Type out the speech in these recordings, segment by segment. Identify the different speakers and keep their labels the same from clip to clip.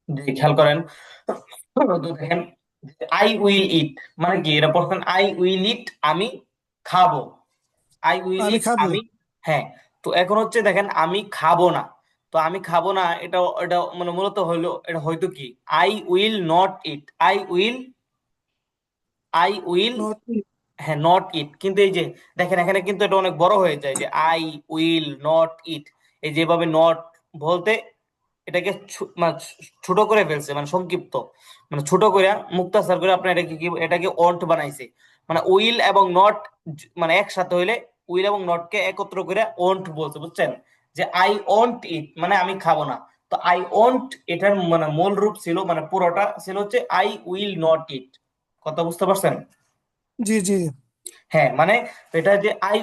Speaker 1: যদি খেয়াল করেন তো দেখেন আই উইল ইট মানে কি, এটা বলছেন আই উইল ইট আমি খাবো, আই উইল
Speaker 2: আমি
Speaker 1: ইট
Speaker 2: খাবো।
Speaker 1: আমি, হ্যাঁ। তো এখন হচ্ছে দেখেন আমি খাবো না, তো আমি খাবো না এটা এটা মানে মূলত হইলো এটা হয়তো কি I will not it, I will,
Speaker 2: not.
Speaker 1: হ্যাঁ নট ইট, কিন্তু এই যে দেখেন এখানে কিন্তু এটা অনেক বড় হয়ে যায় যে আই উইল নট ইট, এই যেভাবে নট বলতে এটাকে মানে ছোট করে ফেলছে, মানে সংক্ষিপ্ত, মানে ছোট করে মুক্তাচার করে আপনার এটাকে কি এটাকে অন্ট বানাইছে, মানে উইল এবং নট মানে একসাথে হইলে উইল এবং নট কে একত্র করে অন্ট বলছে, বুঝছেন? যে আই ওন্ট ইট মানে আমি খাবো না, তো আই ওন্ট এটার মানে মূল রূপ ছিল মানে পুরোটা ছিল হচ্ছে আই উইল নট ইট। কথা বুঝতে পারছেন?
Speaker 2: জি জি।
Speaker 1: হ্যাঁ মানে এটা যে আই,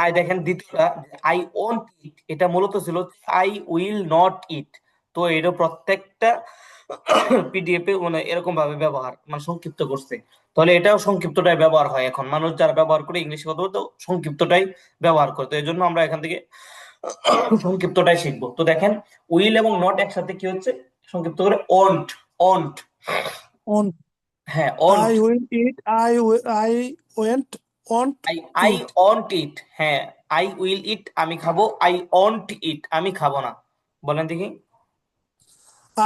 Speaker 1: আই দেখেন দ্বিতীয়টা আই ওন্ট ইট এটা মূলত ছিল আই উইল নট ইট। তো এটা প্রত্যেকটা পিডিএফ এ মানে এরকম ভাবে ব্যবহার মানে সংক্ষিপ্ত করছে, তাহলে এটাও সংক্ষিপ্তটাই ব্যবহার হয়, এখন মানুষ যারা ব্যবহার করে ইংলিশ কথা বলতে সংক্ষিপ্তটাই ব্যবহার করে, তো এই জন্য আমরা এখান থেকে সংক্ষিপ্তটাই শিখবো। তো দেখেন উইল এবং নট একসাথে কি হচ্ছে সংক্ষিপ্ত করে ওন্ট, ওন্ট,
Speaker 2: অন।
Speaker 1: হ্যাঁ
Speaker 2: I
Speaker 1: won't,
Speaker 2: will eat, I went won't
Speaker 1: I I
Speaker 2: eat.
Speaker 1: Won't eat, হ্যাঁ আই উইল ইট আমি খাবো, আই ওন্ট ইট আমি খাবো না। বলেন দেখি।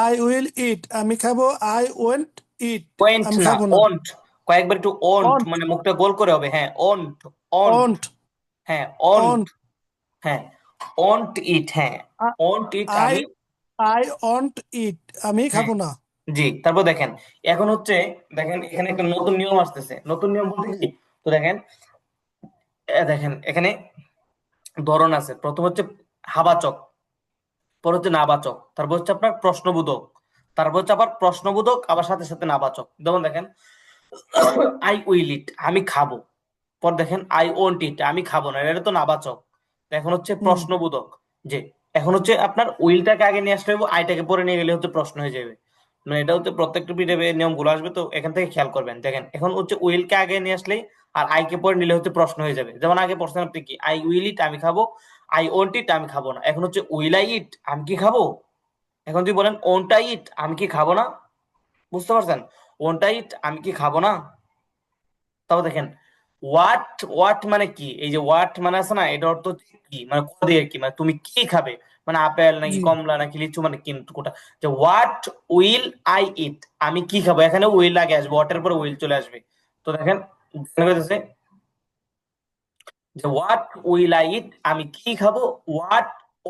Speaker 2: আই উইল ইট আমি খাবো, আই ওয়েন্ট ইট
Speaker 1: ওয়েন্ট
Speaker 2: আমি
Speaker 1: না
Speaker 2: খাবো না।
Speaker 1: ওন্ট, কয়েকবার একটু ওন্ট
Speaker 2: অন্ট।
Speaker 1: মানে মুখটা গোল করে হবে, হ্যাঁ ওন্ট, ওন্ট,
Speaker 2: অন্ট।
Speaker 1: হ্যাঁ ওন্ট,
Speaker 2: অন্ট।
Speaker 1: হ্যাঁ ওন্ট ইট, হ্যাঁ ওন্ট ইট
Speaker 2: আই
Speaker 1: আমি,
Speaker 2: আই ওন্ট ইট আমি
Speaker 1: হ্যাঁ
Speaker 2: খাবো না।
Speaker 1: জি। তারপর দেখেন এখন হচ্ছে দেখেন এখানে একটা নতুন নিয়ম আসতেছে, নতুন নিয়ম বলতে কি, তো দেখেন দেখেন এখানে ধরন আছে, প্রথম হচ্ছে হাবাচক, পর হচ্ছে নাবাচক, তারপর হচ্ছে আপনার প্রশ্নবোধক, তারপর হচ্ছে আবার প্রশ্নবোধক আবার সাথে সাথে নাবাচক। যেমন দেখেন আই উইল ইট আমি খাবো, পর দেখেন আই ওন্ট ইট আমি খাবো না, এটা তো নাবাচক। তো এখন হচ্ছে
Speaker 2: হুম।
Speaker 1: প্রশ্নবোধক, যে এখন হচ্ছে আপনার উইলটাকে আগে নিয়ে আসতে হবে, আইটাকে পরে নিয়ে গেলে হচ্ছে প্রশ্ন হয়ে যাবে, মানে এটা হচ্ছে প্রত্যেকটা পিডিএফ এর নিয়মগুলো আসবে, তো এখান থেকে খেয়াল করবেন। দেখেন এখন হচ্ছে উইলকে আগে নিয়ে আসলে আর আইকে পরে নিলে হচ্ছে প্রশ্ন হয়ে যাবে, যেমন আগে প্রশ্ন আপনি কি আই উইল ইট আমি খাবো, আই ওন্ট ইট আমি খাবো না, এখন হচ্ছে উইল আই ইট আমি কি খাবো, এখন যদি বলেন ওন্ট আই ইট আমি কি খাবো না, বুঝতে পারছেন? ওন্ট আই ইট আমি কি খাবো না। তাও দেখেন হোয়াট, হোয়াট মানে কি, এই যে হোয়াট মানে আছে না, এটা অর্থ হচ্ছে কি মানে কোথা দিয়ে কি মানে তুমি কি খাবে, মানে আপেল নাকি
Speaker 2: জি।
Speaker 1: কমলা নাকি লিচু মানে কিন্তু কোটা, যে হোয়াট উইল আই ইট আমি কি খাবো, এখানে উইল আগে আসবে, হোয়াটের পরে উইল চলে আসবে। তো দেখেন যে হোয়াট উইল আই ইট আমি কি খাবো, হোয়াট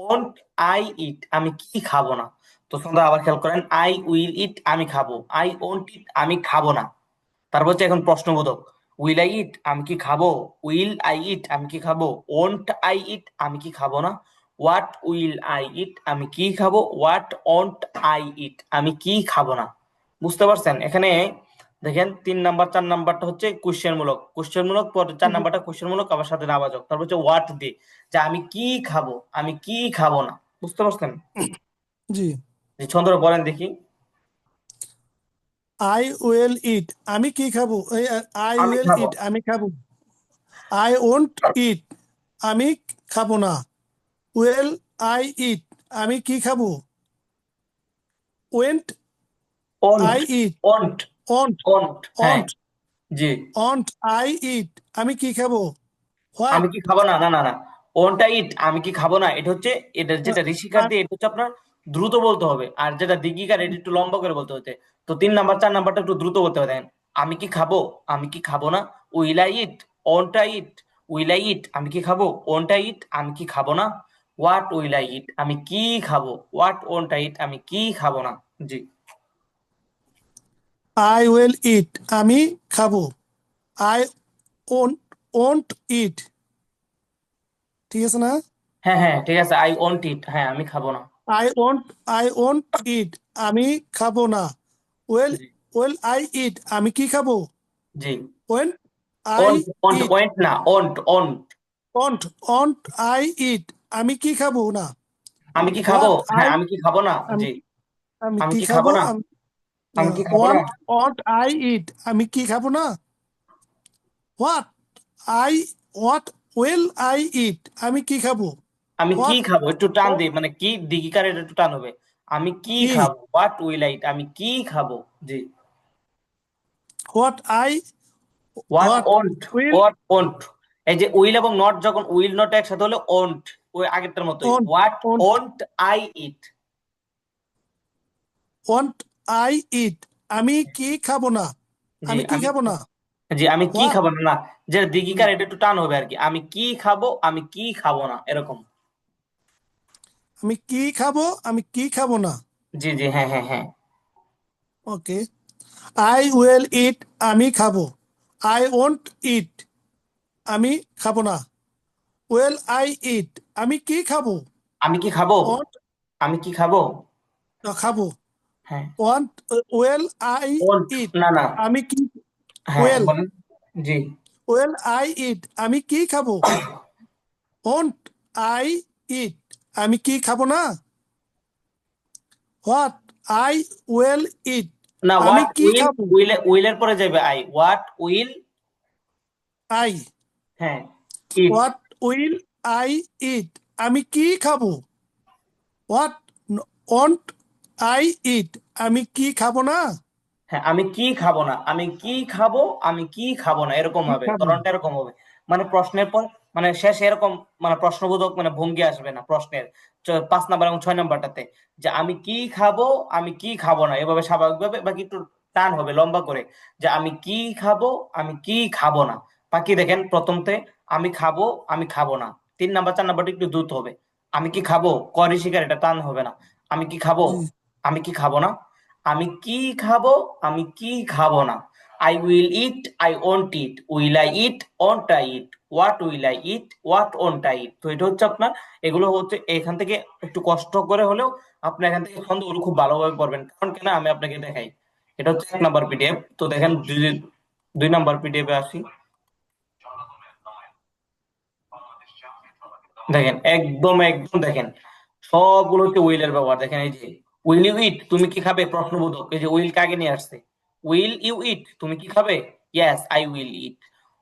Speaker 1: ওন্ট আই ইট আমি কি খাবো না। তো তোমরা আবার খেয়াল করেন আই উইল ইট আমি খাবো, আই ওন্ট ইট আমি খাবো না। তারপর হচ্ছে এখন প্রশ্নবোধক, উইল আই ইট আমি কি খাবো, উইল আই ইট আমি কি খাবো, ওন্ট আই ইট আমি কি খাবো না, হোয়াট উইল আই ইট আমি কি খাবো, হোয়াট ওন্ট আই ইট আমি কি খাবো না। বুঝতে পারছেন? এখানে দেখেন 3 নাম্বার 4 নাম্বারটা হচ্ছে কোশ্চেন মূলক, কোশ্চেন মূলক, পর 4 নাম্বারটা কোশ্চেন মূলক আবার সাথে নাবাচক, তারপর হচ্ছে হোয়াট দিয়ে যে আমি কি খাবো, আমি কি খাবো না। বুঝতে পারছেন?
Speaker 2: জি।
Speaker 1: যে ছন্দ বলেন দেখি।
Speaker 2: আই উইল ইট আমি কি খাবো, আই
Speaker 1: আমি
Speaker 2: উইল
Speaker 1: খাবো,
Speaker 2: ইট আমি খাবো। আই ওন্ট ইট আমি খাবো না। উইল আই ইট আমি কি খাবো। Went
Speaker 1: won't,
Speaker 2: I eat.
Speaker 1: Won't,
Speaker 2: won't.
Speaker 1: Won't, হ্যাঁ
Speaker 2: অন্ট।
Speaker 1: জি।
Speaker 2: অন্ট আই ইট আমি কি খাবো।
Speaker 1: আমি
Speaker 2: হোয়াট।
Speaker 1: কি খাবো না, না না না, ওনটা ইট আমি কি খাবো না, এটা হচ্ছে এটা যেটা ঋষিকার দিয়ে এটা হচ্ছে আপনার দ্রুত বলতে হবে, আর যেটা দিগিকার এটা একটু লম্বা করে বলতে হচ্ছে। তো 3 নাম্বার 4 নাম্বারটা একটু দ্রুত বলতে হবে। দেখেন আমি কি খাবো, আমি কি খাবো না, will I eat, won't eat, will I eat আমি কি খাবো, ওনটা ইট আমি কি খাবো না, হোয়াট উইল আই ইট আমি কি খাবো, হোয়াট ওনটা ইট আমি কি খাবো না। জি।
Speaker 2: আই উইল ইট আমি খাবো। আই ওন্ট ওন্ট ইট। ঠিক আছে না?
Speaker 1: হ্যাঁ হ্যাঁ ঠিক আছে, আই ওন্ট ইট হ্যাঁ আমি খাবো না।
Speaker 2: আই ওন্ট ইট আমি খাবো না। ওয়েল
Speaker 1: জি
Speaker 2: ওয়েল আই ইট আমি কি খাবো।
Speaker 1: জি।
Speaker 2: When I
Speaker 1: won't, won't
Speaker 2: eat.
Speaker 1: Went না, won't won't,
Speaker 2: won't won't I eat আমি কি খাবো না।
Speaker 1: আমি কি খাবো,
Speaker 2: হোয়াট
Speaker 1: হ্যাঁ
Speaker 2: আই
Speaker 1: আমি কি খাবো না,
Speaker 2: আমি
Speaker 1: জি।
Speaker 2: আমি
Speaker 1: আমি
Speaker 2: কি
Speaker 1: কি খাবো
Speaker 2: খাবো।
Speaker 1: না, আমি কি খাবো না,
Speaker 2: ওয়ান্ট ওয়ান্ট আই ইট আমি কি খাবো না। What I what will I eat আমি কি খাবো।
Speaker 1: আমি কি
Speaker 2: হোয়াট
Speaker 1: খাবো একটু টান দিই মানে কি দিঘিকার এটা একটু টান হবে। আমি কি
Speaker 2: কি
Speaker 1: খাবো, হোয়াট উইল আই ইট, আমি কি খাবো। জি।
Speaker 2: What I
Speaker 1: what
Speaker 2: what
Speaker 1: won't,
Speaker 2: will
Speaker 1: what won't, এই যে উইল এবং নট, যখন উইল নট একসাথে হলে ওন্ট, ওই আগেরটার মতোই,
Speaker 2: won't
Speaker 1: what
Speaker 2: won't
Speaker 1: won't I eat.
Speaker 2: Won't I eat, আমি কি খাবো না,
Speaker 1: জি
Speaker 2: আমি কি
Speaker 1: আমি,
Speaker 2: খাবো না।
Speaker 1: জি আমি কি
Speaker 2: হোয়াট
Speaker 1: খাবো না, না যে দিঘিকার এটা একটু টান হবে আর কি, আমি কি খাবো, আমি কি খাবো না, এরকম।
Speaker 2: আমি কি খাবো, আমি কি খাবো না।
Speaker 1: জি জি, হ্যাঁ হ্যাঁ হ্যাঁ।
Speaker 2: ওকে, আই উইল ইট, আমি খাবো। আই ওন্ট ইট, আমি খাবো না। উইল আই ইট, আমি কি খাবো।
Speaker 1: আমি কি খাবো,
Speaker 2: ওন্ট
Speaker 1: আমি কি খাবো।
Speaker 2: খাবো।
Speaker 1: হ্যাঁ।
Speaker 2: ওয়ান্ট উইল আই
Speaker 1: ওন্ট,
Speaker 2: ইট,
Speaker 1: না না,
Speaker 2: আমি কি
Speaker 1: হ্যাঁ
Speaker 2: উইল
Speaker 1: বলেন। জি।
Speaker 2: উইল আই ইট, আমি কি খাবো। ওন্ট আই ইট, আমি কি খাবো না। হোয়াট আই উইল ইট,
Speaker 1: না,
Speaker 2: আমি
Speaker 1: হোয়াট
Speaker 2: কি
Speaker 1: উইল,
Speaker 2: খাবো।
Speaker 1: উইলের পরে যাবে আই, হোয়াট উইল,
Speaker 2: আই
Speaker 1: হ্যাঁ, ইট।
Speaker 2: হোয়াট উইল আই ইট, আমি কি খাবো। হোয়াট ওন্ট আই ইট, আমি কি খাবো না।
Speaker 1: হ্যাঁ, আমি কি খাবো না, আমি কি খাবো, আমি কি খাবো না, এরকম
Speaker 2: কি
Speaker 1: হবে,
Speaker 2: খাবো না।
Speaker 1: ধরনটা এরকম হবে। মানে প্রশ্নের পর, মানে শেষে এরকম, মানে প্রশ্নবোধক মানে ভঙ্গি আসবে না প্রশ্নের 5 নাম্বার এবং 6 নাম্বারটাতে, যে আমি কি খাবো, আমি কি খাবো না, এভাবে স্বাভাবিকভাবে, বাকি একটু টান হবে লম্বা করে, যে আমি কি খাবো, আমি কি খাবো না। বাকি দেখেন প্রথমতে আমি খাবো, আমি খাবো না, 3 নাম্বার 4 নাম্বারটা একটু দ্রুত হবে। আমি কি খাবো, করি শিকার, এটা টান হবে না। আমি কি খাবো,
Speaker 2: জি
Speaker 1: আমি কি খাবো না, আমি কি খাবো, আমি কি খাবো না। I will eat, I won't eat, will I eat, won't I eat, what will I eat, what won't I ইট। তো এটা হচ্ছে আপনার, এগুলো হচ্ছে এখান থেকে একটু কষ্ট করে হলেও আপনি এখান থেকে ছন্দগুলো খুব ভালোভাবে পড়বেন, কারণ কেন আমি আপনাকে দেখাই। এটা হচ্ছে 1 নাম্বার পিডিএফ, তো দেখেন 2 নাম্বার পিডিএফ এ আসি। দেখেন একদম একদম দেখেন, সবগুলো হচ্ছে উইলের ব্যবহার। দেখেন এই যে উইল ইউ ইট, তুমি কি খাবে, প্রশ্নবোধক, এই যে উইল কাকে নিয়ে আসছে। উইল ইউ ইট, তুমি কি খাবে, yes I will eat.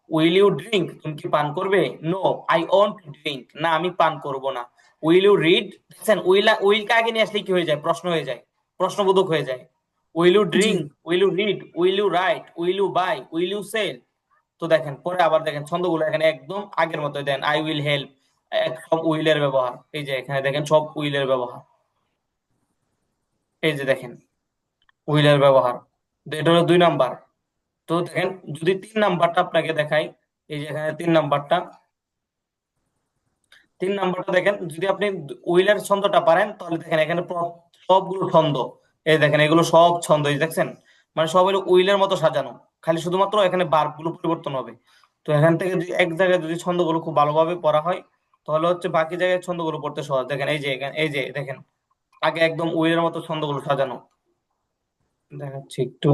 Speaker 1: Will you drink, তুমি কি পান করবে, নো আই ওন্ট ড্রিঙ্ক, না আমি পান করব না। উইল ইউ রিড, দেখছেন উইল, উইল কাকে নিয়ে আসলে কি হয়ে যায়, প্রশ্ন হয়ে যায়, প্রশ্নবোধক হয়ে যায়। উইল ইউ
Speaker 2: জি
Speaker 1: drink, will you read, will you write, will you buy, will you sell. তো দেখেন পরে আবার দেখেন ছন্দগুলো এখানে একদম আগের মতো দেন, আই উইল হেল্প, সব উইলের ব্যবহার, এই যে এখানে দেখেন সব উইলের ব্যবহার, এই যে দেখেন উইলের ব্যবহার। তো এটা হলো 2 নাম্বার। তো দেখেন যদি 3 নাম্বারটা আপনাকে দেখাই, এই যে এখানে 3 নাম্বারটা, 3 নাম্বারটা দেখেন, যদি আপনি উইলের ছন্দটা পারেন তাহলে দেখেন এখানে সবগুলো ছন্দ, এই দেখেন এগুলো সব ছন্দ, এই দেখছেন, মানে সব হলো উইলের মতো সাজানো, খালি শুধুমাত্র এখানে বার গুলো পরিবর্তন হবে। তো এখান থেকে যদি এক জায়গায় যদি ছন্দগুলো খুব ভালোভাবে পড়া হয়, তাহলে হচ্ছে বাকি জায়গায় ছন্দগুলো পড়তে সহজ। দেখেন এই যে এই যে দেখেন আগে একদম উইলের মতো ছন্দগুলো সাজানো, দেখাচ্ছি একটু।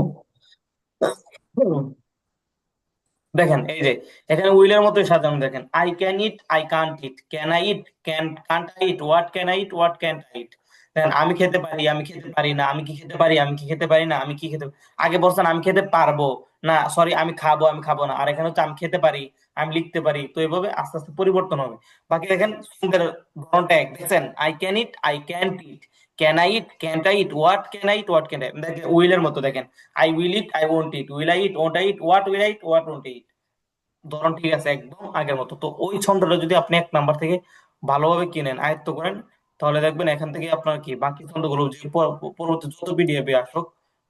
Speaker 1: দেখেন এই যে এখানে উইলের মতোই সাজানো, দেখেন I can eat, I can't it, can I it, Kant I eat, what can I eat, what can't I ইট। দেখেন আমি খেতে পারি, আমি খেতে পারি না, আমি কি খেতে পারি, আমি কি খেতে পারি না, আমি কি খেতে, আগে বলছেন আমি খেতে পারবো না, সরি আমি খাবো, আমি খাবো না, আর এখানে হচ্ছে আমি খেতে পারি, আমি লিখতে পারি। তো এইভাবে আস্তে আস্তে পরিবর্তন হবে। বাকি দেখেন সুন্দর ধরনটা এক, দেখছেন I can eat, I can't eat, can I eat, can't I eat, what can I eat, what can I, দেখেন উইলের মতো দেখেন, I will eat, I won't eat, will I eat, won't I eat, what will I eat, what won't eat. ধরন ঠিক আছে একদম আগের মতো। তো ওই ছন্দটা যদি আপনি 1 নাম্বার থেকে ভালোভাবে কিনেন, আয়ত্ত করেন, তাহলে দেখবেন এখান থেকে আপনার কি বাকি ছন্দগুলো যে পরবর্তী যত পিডিএফ আসুক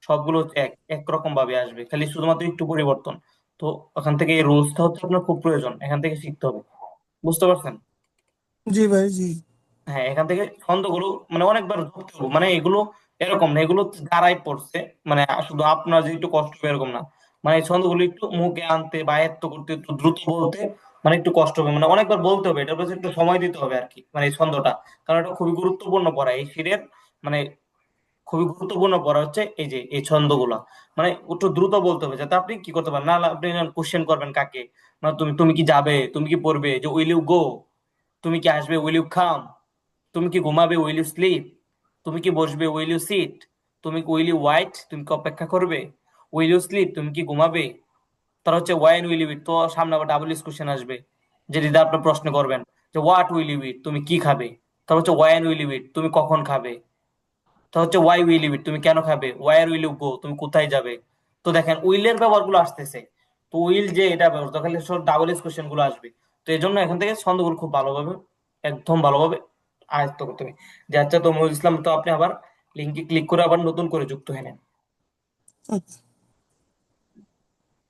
Speaker 1: সবগুলো হচ্ছে একরকম ভাবে আসবে, খালি শুধুমাত্র একটু পরিবর্তন। তো ওখান থেকে এই রুলসটা হচ্ছে আপনার খুব প্রয়োজন, এখান থেকে শিখতে হবে। বুঝতে পারছেন?
Speaker 2: জি ভাই জি
Speaker 1: হ্যাঁ, এখান থেকে ছন্দগুলো মানে অনেকবার ধরতে হবে, মানে এগুলো এরকম না, এগুলো যারাই পড়ছে, মানে শুধু আপনার যে একটু কষ্ট হবে এরকম না, মানে এই ছন্দগুলো একটু মুখে আনতে বা আয়ত্ত করতে একটু দ্রুত বলতে মানে একটু কষ্ট হবে, মানে অনেকবার বলতে হবে, এটার প্রতি একটু সময় দিতে হবে আর কি, মানে এই ছন্দটা, কারণ এটা খুবই গুরুত্বপূর্ণ পড়া এই শিরের, মানে খুবই গুরুত্বপূর্ণ পড়া হচ্ছে এই যে এই ছন্দগুলা, মানে একটু দ্রুত বলতে হবে যাতে আপনি কি করতে পারেন, না আপনি কোশ্চেন করবেন কাকে, মানে তুমি তুমি কি যাবে, তুমি কি পড়বে, যে উইল ইউ গো, তুমি কি আসবে, উইল ইউ কাম, তুমি কি ঘুমাবে, উইল ইউ স্লিপ, তুমি কি বসবে, উইল ইউ সিট, তুমি উইল ইউ ওয়াইট, তুমি কি অপেক্ষা করবে, উইল ইউ স্লিপ, তুমি কি ঘুমাবে। তার হচ্ছে ওয়াইন উইল ইউ ইট, তো সামনে আবার ডাবল কোশ্চেন আসবে, যেটা আপনি প্রশ্ন করবেন, যে হোয়াট উইল ইউ ইট, তুমি কি খাবে। তার হচ্ছে ওয়াইন উইল ইউ ইট, তুমি কখন খাবে। তো হচ্ছে ওয়াই উইল ইউ ইট, তুমি কেন খাবে। ওয়ার উইল ইউ গো, তুমি কোথায় যাবে। তো দেখেন উইলের ব্যবহারগুলো আসতেছে, তো উইল যে এটা ব্যবহার, তখন সব ডাবল এস কোশ্চেন গুলো আসবে। তো এই জন্য এখান থেকে ছন্দগুলো খুব ভালোভাবে, একদম ভালোভাবে আয়ত্ত করতে হবে। যে আচ্ছা, তো মহিউল ইসলাম, তো আপনি আবার লিঙ্কে ক্লিক করে আবার নতুন করে যুক্ত হয়ে নেন।